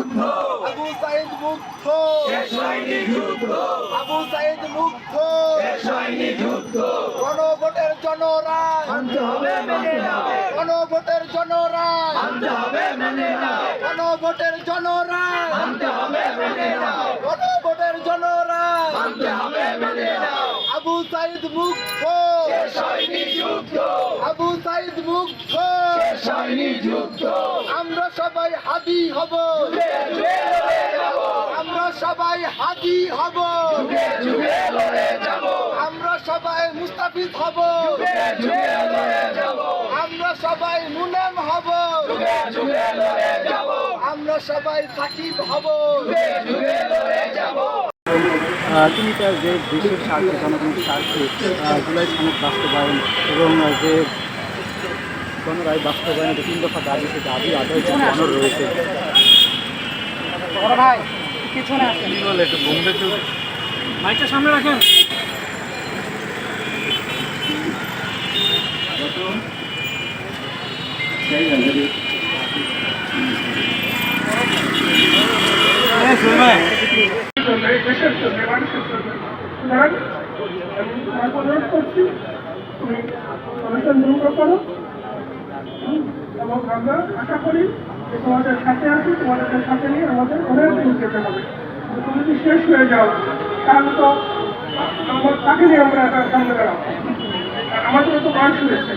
যুদ্ধ আবু সাইদ মুগ্ধ শেষ হয়নি যুদ্ধ আবু সাইদ মুগ্ধ শেষ হয়নি যুদ্ধ গণভোটের জনরায় মানতে হবে মেনে নাও গণভোটের জনরায় মানতে হবে মেনে নাও গণভোটের জনরায় মানতে হবে মেনে নাও গণভোটের জনরায় মানতে হবে মেনে নাও আবু সাইদ মুগ্ধ শেষ হয়নি যুদ্ধ আবু সাইদ মুগ্ধ শেষ হয়নি যুদ্ধ আমরা সবাই হাদি হব যুগে যুগে লড়ে যাব আমরা সবাই হাদি হব যুগে যুগে লড়ে যাব আমরা সবাই মুস্তাফিজ হব যুগে যুগে লড়ে যাব আমরা সবাই মুনেম হব যুগে যুগে লড়ে যাব আমরা সবাই সাকিব হব যুগে যুগে লড়ে যাব তিনি তার যে দেশের স্বার্থে জনগণের স্বার্থে জুলাই সনদ বাস্তবায়ন এবং যে গণরায় বাস্তবায়নের যে 3 দফা দাবি সে দাবি আদায় করার অনড় রয়েছে। ভাই পিছনে কি বলে একটু বোম্বে মাইকটা সামনে রাখেন। দেশের জন্য মানুষের জন্য সুতরাং আমি তোমাকে অনুরোধ করছি তুমি অনুষ্ঠান দ্রুত করো এবং আমরা আশা করি যে তোমাদের সাথে আছি তোমাদেরকে সাথে নিয়ে আমাদের অনেক দূর যেতে হবে তুমি যদি শেষ হয়ে যাও তাহলে তো আমার তাকে নিয়ে আমরা সামনে দাঁড়াবো আমাদের তো বয়স হয়েছে